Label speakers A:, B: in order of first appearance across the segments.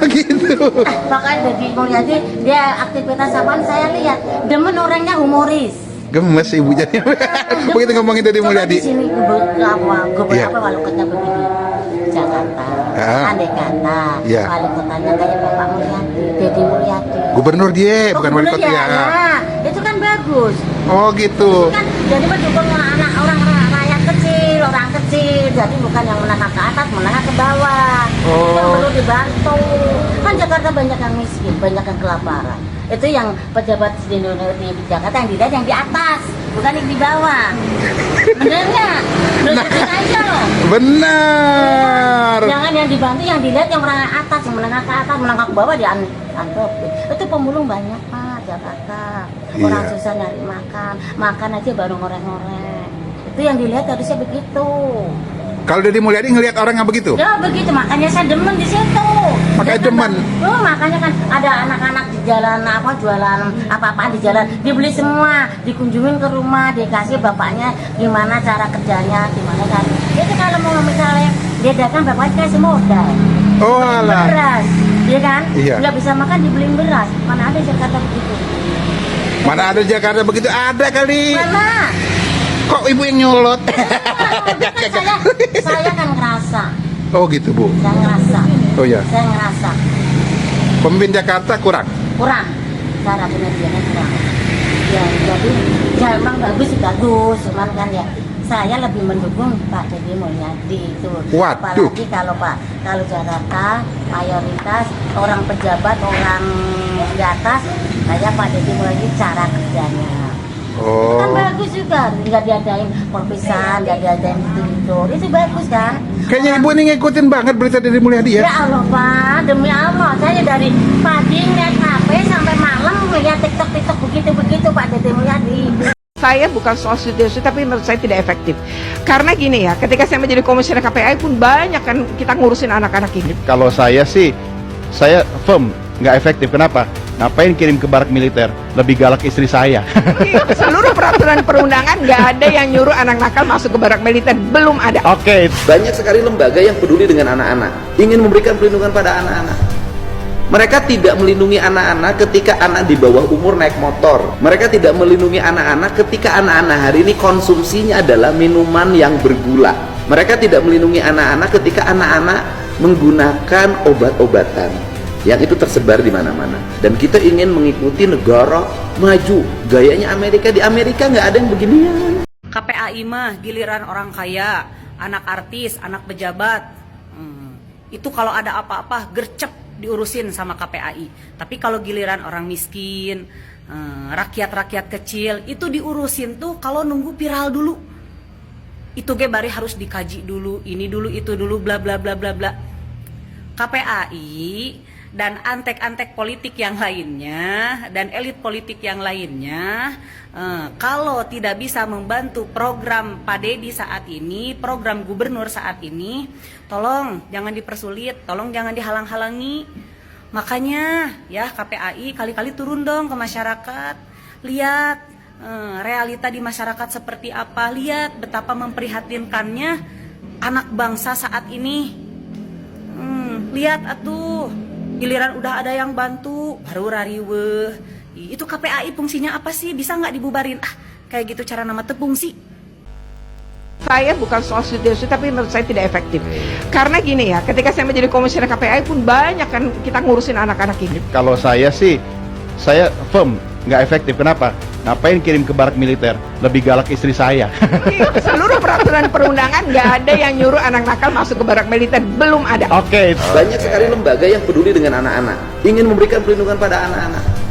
A: Gitu.
B: Makanya Deddy Mulyadi dia aktivitas apaan saya lihat demen orangnya humoris.
A: Gemes ibu jadi. Begitu ngomongin Deddy Mulyadi.
B: Coba di sini apa wali kota begini Jakarta. Andai kata wali kotanya kayak Bapak Mulyadi, Deddy Mulyadi.
A: Gubernur dia, bukan wali kota ya.
B: Nah, itu kan bagus.
A: Oh gitu.
B: Itu kan jadi mendukung anak orang rakyat kecil, orang kecil. Jadi bukan yang menengah ke atas, menengah ke bawah. Itu yang perlu dibantu. Kan Jakarta banyak yang miskin, banyak yang kelaparan. Itu yang pejabat di Jakarta yang dilihat yang di atas, bukan yang di bawah. Bener nggak? Bener aja loh.
A: Benar.
B: Jangan yang dibantu, yang dilihat yang orang atas, yang menengah ke atas, menengah ke bawah dianggap. Itu pemulung banyak Pak Jakarta. Orang susah nyari makan aja baru ngorek-ngorek. Itu yang dilihat harusnya begitu.
A: Kalau Deddy Mulyadi ngelihat orang yang begitu?
B: Ya begitu, makanya saya demen di situ.
A: Makanya demen.
B: Oh, makanya kan ada anak-anak di jalan jualan apa-apaan di jalan, dibeli semua, dikunjungin ke rumah, dikasih bapaknya gimana cara kerjanya, gimana kan. Itu kalau mau misalnya dia dagang bapaknya kasih modal.
A: Oh alah.
B: Beras, ya kan?
A: Iya.
B: Nggak bisa makan dibeliin beras. Mana ada Jakarta begitu?
A: Mana ada Jakarta begitu? Ada kali.
B: Mana?
A: Kok ibu yang nyolot?
B: Saya kan ngerasa.
A: Oh gitu Bu.
B: Saya ngerasa.
A: Oh ya.
B: Saya ngerasa.
A: Pemimpin Jakarta kurang.
B: Cara penelitiannya kurang. Ya jadi ya emang bagus sih bagus, cuman kan ya saya lebih mendukung Pak Deddy Mulyadi itu.
A: Waduh.
B: Apalagi kalau Jakarta mayoritas orang pejabat, orang di atas kayak Pak Deddy Mulyadi cara kerjanya.
A: Oh.
B: Kan bagus juga, nggak diadain perpisahan, nggak diadain tidur, itu bagus kan?
A: Kayaknya ibu ini ngikutin banget berita Deddy Mulyadi ya?
B: Ya Allah Pak, demi Allah, saya dari pagi ngeliat HP sampai malam ngeliat TikTok begitu Pak Deddy Mulyadi.
C: Saya bukan soal studio, tapi menurut saya tidak efektif. Karena gini ya, ketika saya menjadi komisioner KPAI pun banyak kan kita ngurusin anak-anak ini.
D: Kalau saya sih, saya firm, nggak efektif. Kenapa? Ngapain kirim ke barak militer? Lebih galak istri saya.
C: Seluruh peraturan perundangan nggak ada yang nyuruh anak nakal masuk ke barak militer, belum ada.
D: Oke.
E: Banyak sekali lembaga yang peduli dengan anak-anak, ingin memberikan perlindungan pada anak-anak. Mereka tidak melindungi anak-anak ketika anak di bawah umur naik motor. Mereka tidak melindungi anak-anak ketika anak-anak hari ini konsumsinya adalah minuman yang bergula. Mereka tidak melindungi anak-anak ketika anak-anak menggunakan obat-obatan yang itu tersebar di mana-mana. Dan kita ingin mengikuti negara maju. Gayanya Amerika, di Amerika nggak ada yang beginian.
F: KPAI mah giliran orang kaya, anak artis, anak pejabat. Itu kalau ada apa-apa gercep diurusin sama KPAI. Tapi kalau giliran orang miskin, rakyat-rakyat kecil, itu diurusin tuh kalau nunggu viral dulu. Itu ge bari harus dikaji dulu, ini dulu, itu dulu, bla bla bla bla bla. KPAI dan antek-antek politik yang lainnya dan elit politik yang lainnya kalau tidak bisa membantu program Pak Deddy saat ini, program gubernur saat ini, tolong jangan dipersulit, tolong jangan dihalang-halangi. Makanya ya KPAI kali-kali turun dong ke masyarakat, lihat realita di masyarakat seperti apa, lihat betapa memprihatinkannya anak bangsa saat ini. Lihat atuh, giliran udah ada yang bantu baru rariweh. Itu KPAI fungsinya apa sih? Bisa nggak dibubarin? Kayak gitu cara nama tepungsi.
C: Saya bukan soal studio, tapi menurut saya tidak efektif. Karena gini ya, ketika saya menjadi komisioner KPAI pun banyak kan kita ngurusin anak-anak ini.
D: Kalau saya sih, saya firm, nggak efektif. Kenapa? Ngapain kirim ke barak militer? Lebih galak istri saya.
C: Seluruh peraturan perundangan nggak ada yang nyuruh anak nakal masuk ke barak militer, belum ada.
D: Oke.
E: Banyak sekali lembaga yang peduli dengan anak-anak, ingin memberikan perlindungan pada anak-anak.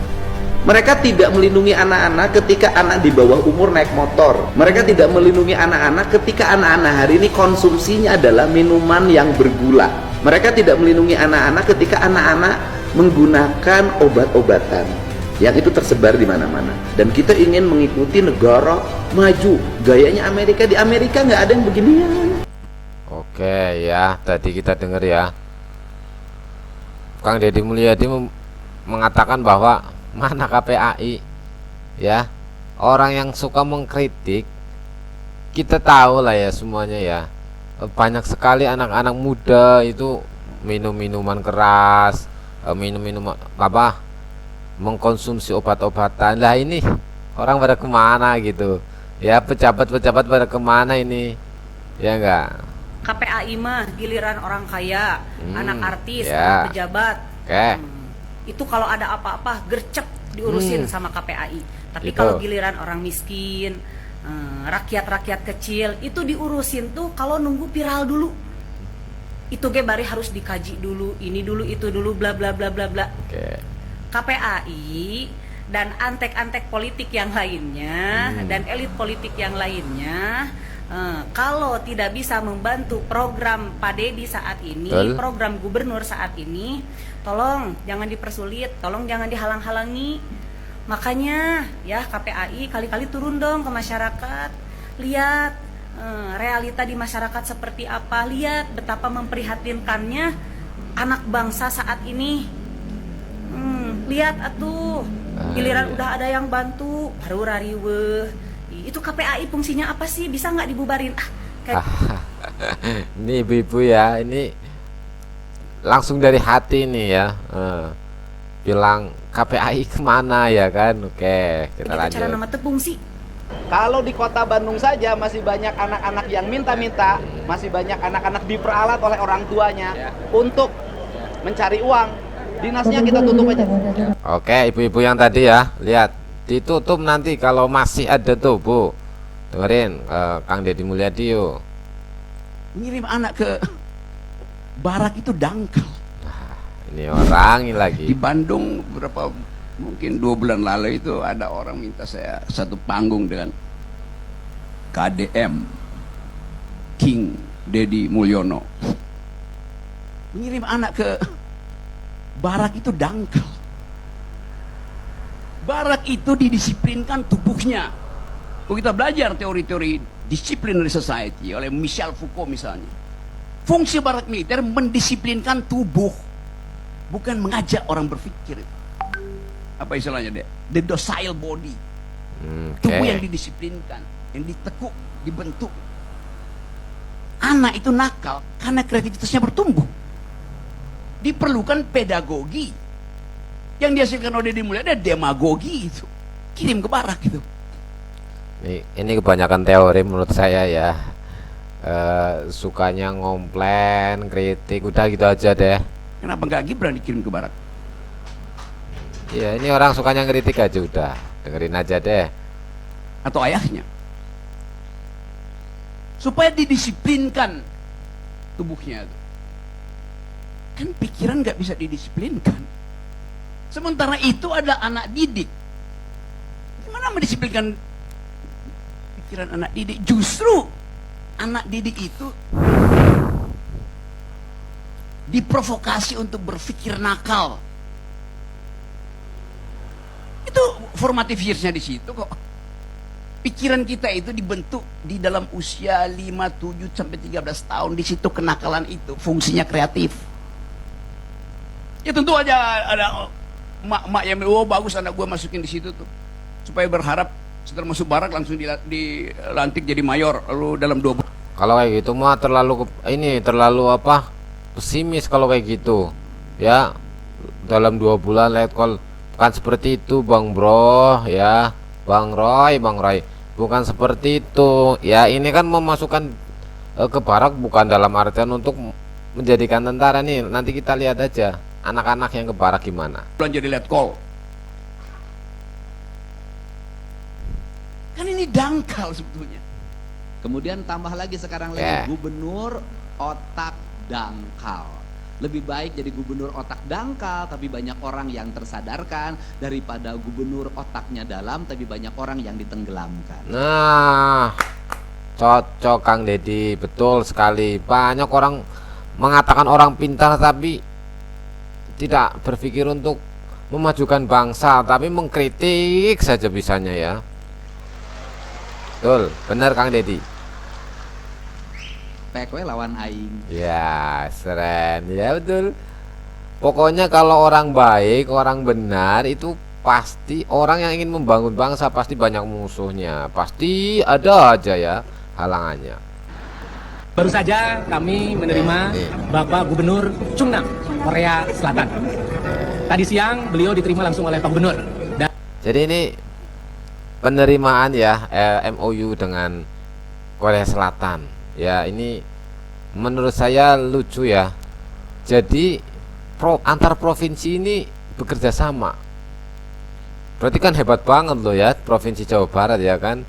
E: Mereka tidak melindungi anak-anak ketika anak di bawah umur naik motor. Mereka tidak melindungi anak-anak ketika anak-anak hari ini konsumsinya adalah minuman yang bergula. Mereka tidak melindungi anak-anak ketika anak-anak menggunakan obat-obatan yang itu tersebar di mana-mana. Dan kita ingin mengikuti negara maju. Gayanya Amerika, di Amerika nggak ada yang beginian.
G: Oke ya, tadi kita dengar ya, Kang Deddy Mulyadi mengatakan bahwa mana KPAI ya, orang yang suka mengkritik, kita tahu lah ya semuanya ya, banyak sekali anak-anak muda itu minum minuman keras, minum apa, mengkonsumsi obat-obatan. Lah ini orang pada kemana gitu ya, pejabat-pejabat pada kemana ini, ya enggak?
F: KPAI mah giliran orang kaya, anak artis,
G: ya.
F: anak pejabat.
G: Oke.
F: Itu kalau ada apa-apa gercep diurusin sama KPAI. Tapi
G: Gitu.
F: kalau giliran orang miskin, rakyat-rakyat kecil itu diurusin tuh kalau nunggu viral dulu. Itu ge bari harus dikaji dulu, ini dulu, itu dulu, bla bla bla bla bla.
G: Oke.
F: KPAI dan antek-antek politik yang lainnya dan elit politik yang lainnya, kalau tidak bisa membantu program Pak Dedi saat ini,
G: Betul.
F: program gubernur saat ini, tolong jangan dipersulit, tolong jangan dihalang-halangi. Makanya ya KPAI kali-kali turun dong ke masyarakat, lihat realita di masyarakat seperti apa, lihat betapa memprihatinkannya anak bangsa saat ini. Lihat atuh, giliran udah ada yang bantu baru rariweuh. Itu KPAI fungsinya apa sih? Bisa nggak dibubarin?
G: Ini ibu-ibu ya, ini langsung dari hati nih ya, bilang KPAI kemana ya kan? Oke, kita
F: Cara
G: lanjut.
F: nama tepung sih.
H: Kalau di kota Bandung saja masih banyak anak-anak yang minta-minta, masih banyak anak-anak diperalat oleh orang tuanya untuk mencari uang. Dinasnya kita tutup aja.
G: Oke, ibu-ibu yang tadi ya, lihat ditutup nanti kalau masih ada tuh Bu. Dengerin Kang Deddy Mulyadi yuk.
H: Ngirim anak ke barak itu dangkal.
G: Ini orang ini lagi.
I: Di Bandung mungkin 2 bulan lalu itu ada orang minta saya satu panggung dengan KDM King Deddy Mulyono.
H: Ngirim anak ke barak itu dangkal. Barak itu didisiplinkan tubuhnya. Kalau kita belajar teori-teori disciplinary society oleh Michel Foucault misalnya, fungsi barak militer mendisiplinkan tubuh, bukan mengajak orang berpikir. Apa istilahnya deh? The docile body. Tubuh yang didisiplinkan, yang ditekuk, dibentuk. Anak itu nakal karena kreativitasnya bertumbuh. Diperlukan pedagogi. Yang dihasilkan oleh Deddy Mulyadi ada demagogi itu. Kirim ke barak itu.
G: Ini kebanyakan teori menurut saya ya. Sukanya ngomplain, kritik, udah gitu aja deh.
I: Kenapa nggak Gibran dikirim ke barak?
G: Ya ini orang sukanya kritik aja udah, dengerin aja deh.
I: Atau ayahnya?
H: Supaya didisiplinkan tubuhnya itu. Kan pikiran nggak bisa didisiplinkan. Sementara itu ada anak didik. Gimana mendisiplinkan pikiran anak didik? Justru anak didik itu diprovokasi untuk berpikir nakal. Itu formative years-nya di situ kok. Pikiran kita itu dibentuk di dalam usia 5, 7 sampai 13 tahun. Di situ kenakalan itu fungsinya kreatif. Ya tentu aja ada mak-mak yang bagus anak gue masukin di situ tuh. Supaya berharap setelah masuk barak langsung dilantik jadi mayor lalu dalam 2 bulan.
G: Kalau kayak gitu mah terlalu apa? Pesimis kalau kayak gitu. Ya, dalam 2 bulan letkol bukan seperti itu Bang Bro ya. Bang Roy. Bukan seperti itu. Ya, ini kan memasukkan ke barak bukan dalam artian untuk menjadikan tentara nih. Nanti kita lihat aja anak-anak yang ke barak gimana.
I: Bulan jadi letkol.
H: Kan ini dangkal sebetulnya.
E: Kemudian tambah lagi sekarang lagi gubernur otak dangkal. Lebih baik jadi gubernur otak dangkal tapi banyak orang yang tersadarkan daripada gubernur otaknya dalam tapi banyak orang yang ditenggelamkan.
G: Nah, cocok Kang Deddy, betul sekali. Banyak orang mengatakan orang pintar tapi tidak berpikir untuk memajukan bangsa, tapi mengkritik saja bisanya ya. Betul, benar Kang Deddy.
E: PKW lawan aing.
G: Ya, keren. Ya betul. Pokoknya kalau orang baik, orang benar itu pasti orang yang ingin membangun bangsa pasti banyak musuhnya. Pasti ada aja ya halangannya.
J: Baru saja kami menerima Bapak Gubernur Chungnam, Korea Selatan. Tadi siang beliau diterima langsung oleh Pak Gubernur.
G: Jadi ini penerimaan ya MOU dengan Korea Selatan. Ya ini menurut saya lucu ya. Jadi antar provinsi ini bekerja sama. Berarti kan hebat banget loh ya Provinsi Jawa Barat ya kan.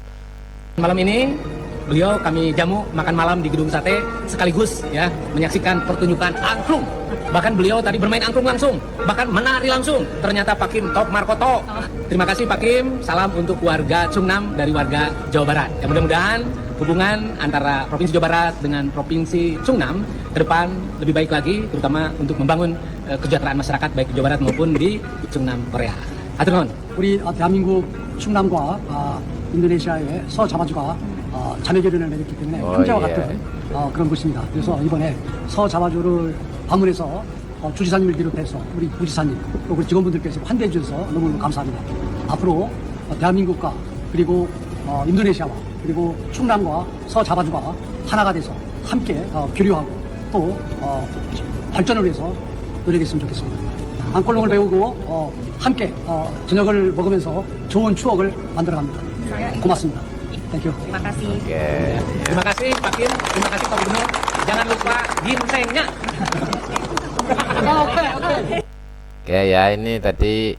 J: Malam ini beliau kami jamu makan malam di Gedung Sate sekaligus ya menyaksikan pertunjukan angklung. Bahkan beliau tadi bermain angklung langsung, bahkan menari langsung. Ternyata Pak Kim top Markoto. Terima kasih Pak Kim. Salam untuk warga Chungnam dari warga Jawa Barat. Ya mudah-mudahan hubungan antara Provinsi Jawa Barat dengan Provinsi Chungnam ke depan lebih baik lagi, terutama untuk membangun kesejahteraan masyarakat baik di Jawa Barat maupun di Chungnam Korea. Hatur nuhun.
K: 우리 대한민국 충남과 인도네시아의 서자바주가 자매결연을 맺었기 때문에 형제와 같은 그런 곳입니다. 그래서 이번에 서자바주를 방문해서 주지사님을 비롯해서 우리 부지사님 또 우리 직원분들께서 환대해 주셔서 너무너무 감사합니다. 앞으로 대한민국과 그리고 인도네시아와 그리고 충남과 서자바주가 하나가 돼서 함께 교류하고 또 발전을 위해서 노력했으면 좋겠습니다. 안골롱을 배우고 함께 저녁을 먹으면서 좋은 추억을 만들어갑니다. 고맙습니다. Thank you.
J: Terima kasih. Terima kasih Pak Kim. Terima kasih Pak Gubernur. Jangan lupa ginsengnya.
G: Oke ya ini tadi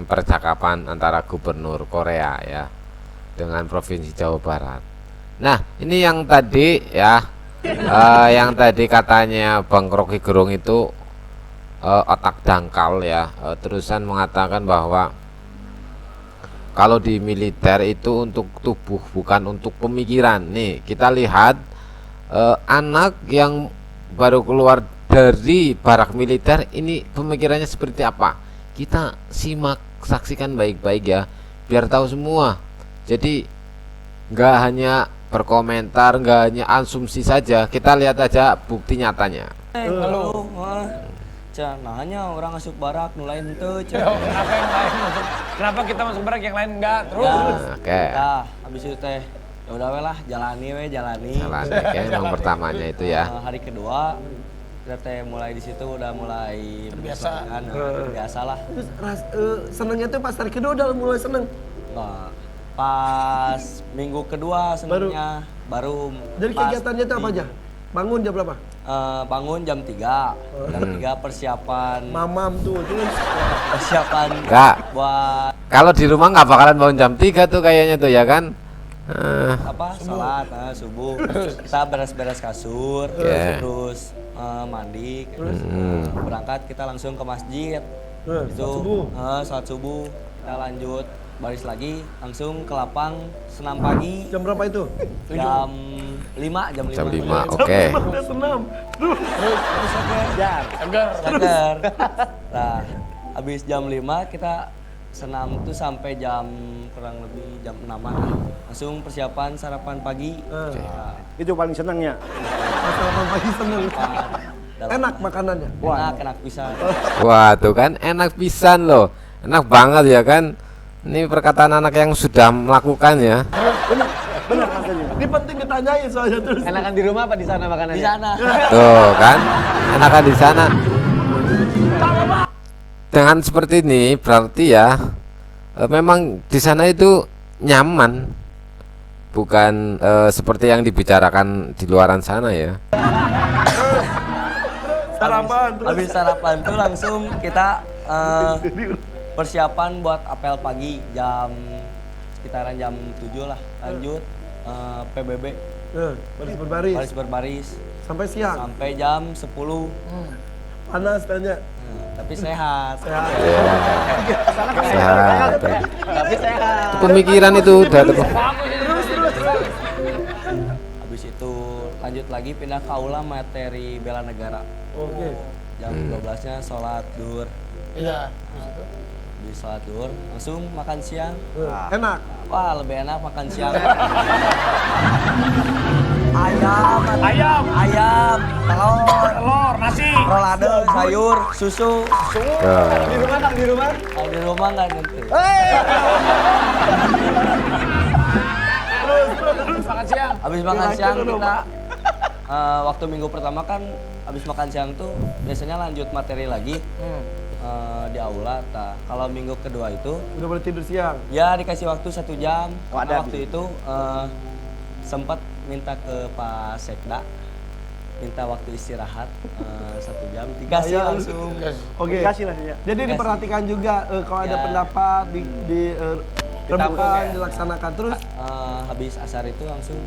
G: percakapan antara Gubernur Korea ya dengan Provinsi Jawa Barat. Nah ini yang tadi ya yang tadi katanya Bang Rocky Gerung itu otak dangkal ya, terusan mengatakan bahwa kalau di militer itu untuk tubuh bukan untuk pemikiran. Nih kita lihat anak yang baru keluar dari barak militer ini pemikirannya seperti apa. Kita simak, saksikan baik-baik ya biar tahu semua. Jadi nggak hanya berkomentar, nggak hanya asumsi saja, kita lihat aja bukti nyatanya.
L: Halo, nanya orang masuk barak nulain tuh.
M: Kenapa kita masuk barak yang lain enggak? Terus.
G: Oke.
L: Nah, habis itu teh ya udah lah jalani.
G: Oke, yang pertamanya itu ya.
L: Hari kedua kita teh mulai di situ udah mulai
M: terbiasa.
L: Biasa lah.
M: Terus senengnya tuh pas hari kedua udah mulai seneng.
L: Nah, pas minggu kedua senengnya baru.
M: Jadi kegiatannya tuh apa aja? Bangun jam berapa?
L: Bangun jam 3. Jam 3 persiapan.
M: Mamam tuh terus.
L: Persiapan.
G: Enggak.
L: Buat.
G: Kalau di rumah nggak bakalan bangun jam 3 tuh kayaknya tuh ya kan?
L: Salat, subuh. Kita beres-beres kasur, terus mandi, terus berangkat kita langsung ke masjid. Itu salat subuh. Kita lanjut baris lagi langsung ke lapang senam pagi.
M: Jam berapa itu?
L: Jam 5.
G: Jam 5, oke.
M: Senam.
L: Seger. Nah, habis jam 5 kita senam tuh sampai jam kurang lebih jam 6-an. Langsung persiapan sarapan pagi.
M: Itu paling senangnya. Sarapan pagi seneng. Enak makanannya.
L: Enak pisan.
G: Wah tuh kan enak pisan loh, enak banget ya kan. Ini perkataan anak yang sudah melakukan ya.
M: Benar rasanya. Ini penting ditanyain soalnya terus.
L: Enakan di rumah apa di sana makanannya? Di sana.
G: Tuh kan, enakan di sana. Dengan seperti ini berarti ya memang di sana itu nyaman, bukan seperti yang dibicarakan di luaran sana ya.
L: Habis sarapan tuh langsung kita persiapan buat apel pagi sekitaran jam 7 lah. Lanjut PBB. Baris berbaris.
M: Sampai siang.
L: Sampai jam 10.
M: Panas tanya.
L: Tapi sehat.
G: Sehat.
L: Tapi sehat.
G: Itu pemikiran itu udah tuh.
L: Habis itu lanjut lagi pindah ke aula materi bela negara.
M: Oke.
L: Jam 12-nya sholat duhur.
M: Iya.
L: Di sholat duhur langsung makan siang.
M: Enak.
L: Wah, lebih enak makan siang. Ayam, telur, nasi, rolado, sayur, susu.
M: Di rumah nggak?
L: Di rumah nggak nanti.
M: Terus makan siang.
L: Habis makan siang kita waktu minggu pertama kan habis makan siang tuh biasanya lanjut materi lagi di aula. Kalau minggu kedua itu
M: Udah boleh tidur siang?
L: ya dikasih waktu 1 jam.
M: Oh,
L: Karena
M: ada
L: waktu itu sempat minta ke Pak Sekda, minta waktu istirahat 1 jam, dikasih langsung.
M: Oke.
L: Dikasih langsung ya.
M: Jadi
L: Dikasih.
M: diperhatikan juga kalau ada
L: Ya.
M: pendapat
L: Ditampung,
M: rembukan,
L: ya.
M: dilaksanakan terus.
L: Habis asar itu langsung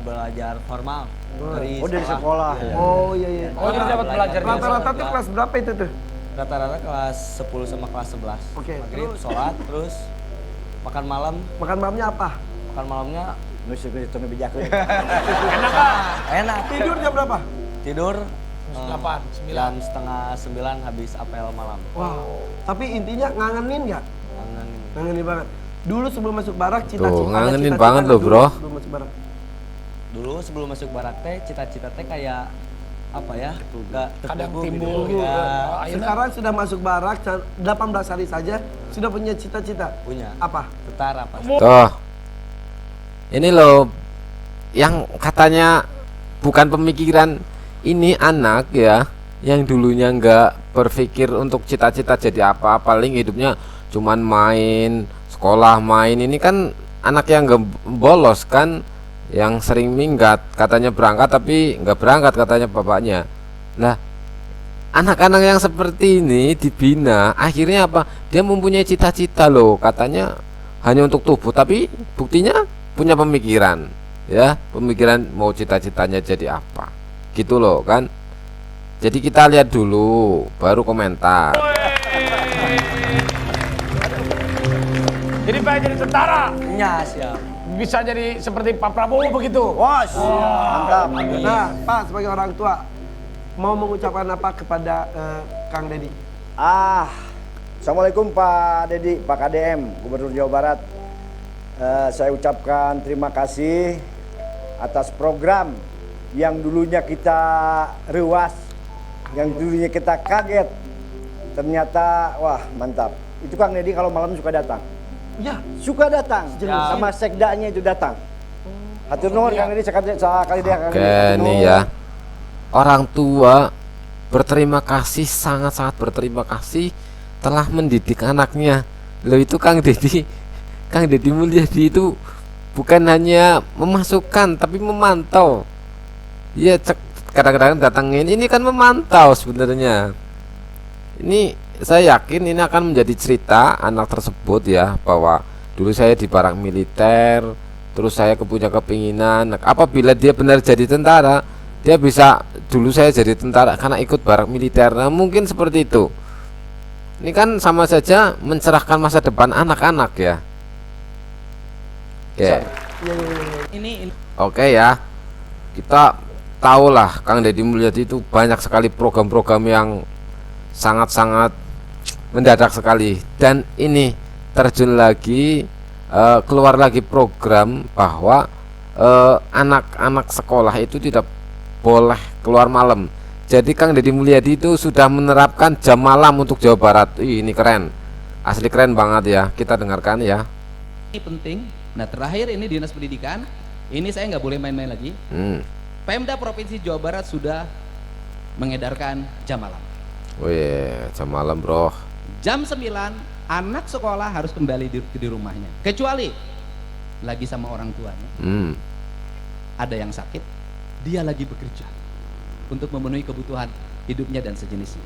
L: belajar formal
M: Oh, dari sekolah.
L: Iya.
M: Oh iya iya.
L: Oh, jadi dapat belajar juga.
M: Rata-rata tuh kelas berapa itu tuh?
L: Rata-rata kelas 10 sama kelas 11.
M: Oke,
L: Maghrib,
M: terus?
L: sholat, terus makan malam.
M: Makan malamnya apa?
L: Makan malamnya
M: Nusuk itu bijak.
L: enak.
M: Tidur jam berapa?
L: Tidur
J: 8, 9.
L: jam setengah 9 habis apel malam.
M: Wow. Tapi intinya ngangenin nggak?
L: Ngangenin.
M: Ngangenin banget. Dulu sebelum masuk barak cita-cita.
G: Tuh, ngangenin
M: cita-cita
G: banget
M: nggak
G: loh,
M: dulu
G: bro.
M: Sebelum masuk barak.
L: Dulu sebelum masuk barak teh cita-cita teh kayak apa ya?
J: Kadang
L: terkubu
J: timbul
L: gitu.
J: gitu.
L: Ya,
M: Sekarang sudah masuk barak 18 hari saja sudah punya cita-cita.
L: punya.
M: Apa?
L: Setara pasti.
G: Tuh. Ini loh yang katanya bukan pemikiran ini anak ya, yang dulunya nggak berpikir untuk cita-cita jadi apa, paling hidupnya cuman main, sekolah main. Ini kan anak yang nggak bolos kan, yang sering minggat, katanya berangkat tapi nggak berangkat katanya bapaknya. Nah, anak-anak yang seperti ini dibina, akhirnya apa? Dia mempunyai cita-cita loh, katanya hanya untuk tubuh, tapi buktinya punya pemikiran, ya, pemikiran mau cita-citanya jadi apa, gitu loh kan. Jadi kita lihat dulu, baru komentar.
J: Jadi pengen jadi tentara,
L: Ya, siap.
J: bisa jadi seperti Pak Prabowo begitu.
M: Mantap. Nah, Pak sebagai orang tua mau mengucapkan apa kepada Kang Deddy?
N: Assalamualaikum Pak Deddy, Pak KDM, Gubernur Jawa Barat. Saya ucapkan terima kasih atas program yang dulunya kita rewas, yang dulunya kita kaget. Ternyata wah mantap. Itu Kang Deddy kalau malam suka datang.
M: Ya,
N: suka datang. Sama sekdanya itu datang. Hatur nuhun Kang Deddy sekali dia.
G: Oke, nih ya. Orang tua berterima kasih, sangat-sangat berterima kasih telah mendidik anaknya. Loh itu Kang Deddy Mulyadi itu bukan hanya memasukkan tapi memantau. Ya kadang-kadang datangin, ini kan memantau sebenarnya. Ini saya yakin ini akan menjadi cerita anak tersebut ya, bahwa dulu saya di barak militer, terus saya punya kepinginan apabila dia benar jadi tentara, dia bisa, dulu saya jadi tentara karena ikut barak militer. Nah mungkin seperti itu. Ini kan sama saja mencerahkan masa depan anak-anak ya. Oke ya, kita tahulah Kang Deddy Mulyadi itu banyak sekali program-program yang sangat-sangat mendadak sekali. Dan ini terjun lagi, keluar lagi program bahwa anak-anak sekolah itu tidak boleh keluar malam. Jadi Kang Deddy Mulyadi itu sudah menerapkan jam malam untuk Jawa Barat. Ini keren, asli keren banget ya. Kita dengarkan ya.
J: Ini penting. Nah terakhir ini Dinas Pendidikan, ini saya nggak boleh main-main lagi. Pemda Provinsi Jawa Barat sudah mengedarkan jam malam.
G: Wih, jam malam bro.
J: Jam 9 anak sekolah harus kembali di rumahnya. Kecuali lagi sama orang tuanya. Ada yang sakit, dia lagi bekerja untuk memenuhi kebutuhan hidupnya dan sejenisnya.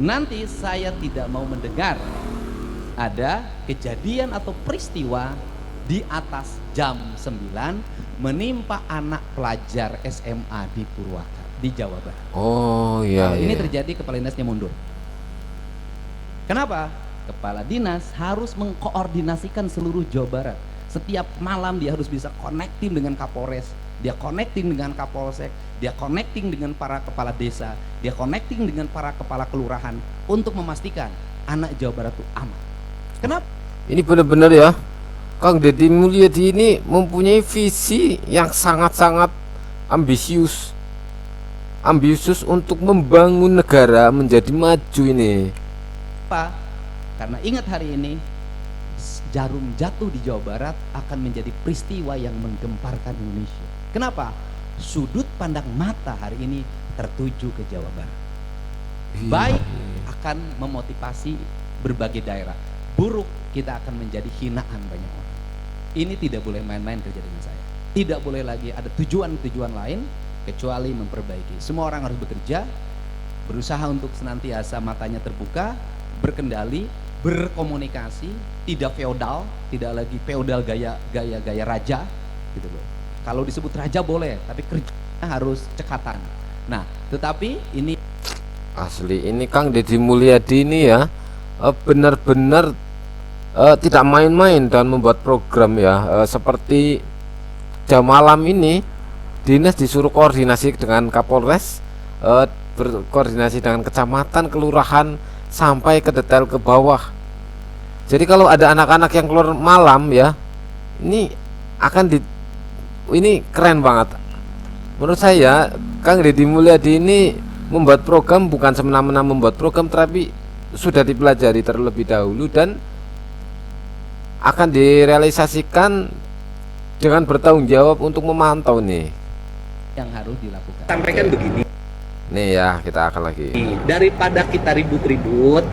J: Nanti saya tidak mau mendengar ada kejadian atau peristiwa di atas jam 9 menimpa anak pelajar SMA di Purwakarta, di Jawa Barat.
G: Oh iya.
J: Ini terjadi, kepala dinasnya mundur. Kenapa? Kepala dinas harus mengkoordinasikan seluruh Jawa Barat. Setiap malam dia harus bisa connecting dengan Kapolres, dia connecting dengan Kapolsek, dia connecting dengan para kepala desa, dia connecting dengan para kepala kelurahan untuk memastikan anak Jawa Barat itu aman. Kenapa?
G: Ini benar-benar ya, Kang Deddy Mulyadi ini mempunyai visi yang sangat-sangat ambisius untuk membangun negara menjadi maju ini.
J: Apa? Karena ingat hari ini jarum jatuh di Jawa Barat akan menjadi peristiwa yang menggemparkan Indonesia. Kenapa?
O: sudut pandang mata hari ini tertuju ke Jawa Barat. Baik akan memotivasi berbagai daerah, buruk kita akan menjadi hinaan banyak orang. Ini tidak boleh main-main kerja dengan saya. Tidak boleh lagi ada tujuan-tujuan lain kecuali memperbaiki. Semua orang harus bekerja, berusaha untuk senantiasa matanya terbuka, berkendali, berkomunikasi, tidak feodal, tidak lagi feodal gaya raja gitu loh. Kalau disebut raja boleh, tapi kerjanya harus cekatan. Nah, tetapi ini
G: asli ini Kang Deddy Mulyadi ini ya benar-benar tidak main-main dan membuat program ya, seperti jam malam ini dinas disuruh koordinasi dengan Kapolres, berkoordinasi dengan kecamatan, kelurahan, sampai ke detail ke bawah. Jadi kalau ada anak-anak yang keluar malam ya, ini ini keren banget. Menurut saya Kang Deddy Mulyadi ini membuat program bukan semena-mena membuat program, tapi sudah dipelajari terlebih dahulu dan akan direalisasikan dengan bertanggung jawab untuk memantau nih
O: yang harus dilakukan.
H: Sampaikan begini.
G: Nih ya, kita akan lagi.
H: Daripada kita ribut-ribut,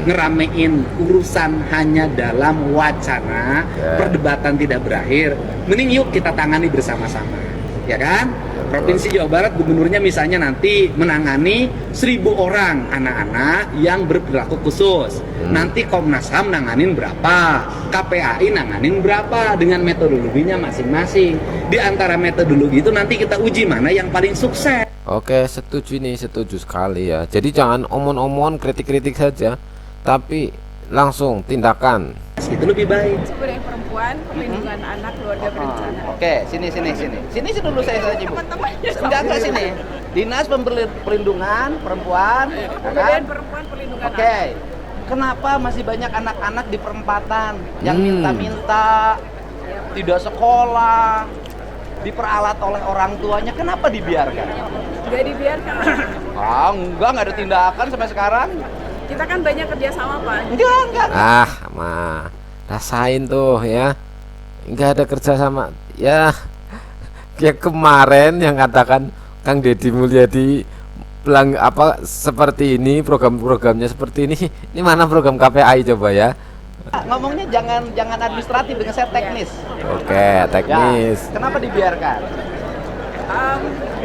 H: ngeramein urusan hanya dalam wacana, perdebatan tidak berakhir, mending yuk kita tangani bersama-sama, ya kan? Provinsi Jawa Barat gubernurnya misalnya nanti menangani 1.000 orang anak-anak yang berperilaku khusus. Nanti Komnas HAM nanganin berapa, KPAI nanganin berapa dengan metodologinya masing-masing. Di antara metodologi itu nanti kita uji mana yang paling sukses.
G: Oke, setuju nih, setuju sekali ya. Jadi jangan omong-omong, kritik-kritik saja, tapi langsung tindakan.
H: Itu lebih baik.
P: Sumber daya perempuan, perlindungan anak, keluarga berencana.
O: Oke, sini dulu saya Bu. Enggak sini. Dinas Perlindungan Perempuan,
P: Pemberdayaan perempuan, perlindungan
O: Oke.
P: anak.
O: Kenapa masih banyak anak-anak di perempatan yang minta-minta, tidak sekolah, diperalat oleh orang tuanya? Kenapa dibiarkan?
P: Nggak dibiarkan.
O: Enggak ada tindakan sampai sekarang.
P: Kita kan banyak kerjasama, Pak.
O: Enggak.
G: Mah rasain tuh ya, nggak ada kerjasama ya. Kayak kemarin yang katakan Kang Deddy Mulyadi seperti ini, program-programnya seperti ini mana program KPAI coba ya.
O: Ngomongnya jangan administratif, dengan saya teknis.
G: Oke, teknis.
O: Ya, kenapa dibiarkan?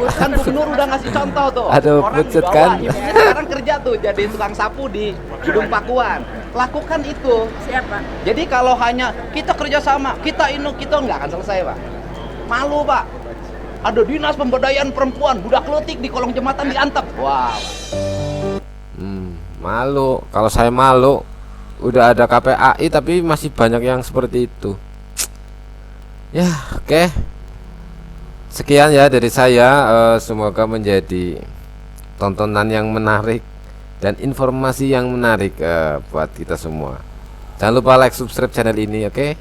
O: Kan gubernur udah ngasih contoh tuh.
G: Aduh,
O: orang
G: pucet
O: di bawah,
G: kan.
O: ibunya sekarang kerja tuh jadi tukang sapu di gedung Pakuan. Lakukan itu.
P: Siapa?
O: Jadi kalau hanya kita kerjasama, kita nggak akan selesai, Pak. Malu, Pak. Ada dinas pemberdayaan perempuan, budak letik di kolong jembatan diantep. Wow.
G: Malu. Kalau saya malu. Udah ada KPAI tapi masih banyak yang seperti itu. Ya, oke. Sekian ya dari saya, semoga menjadi tontonan yang menarik dan informasi yang menarik buat kita semua. Jangan lupa like, subscribe channel ini, oke?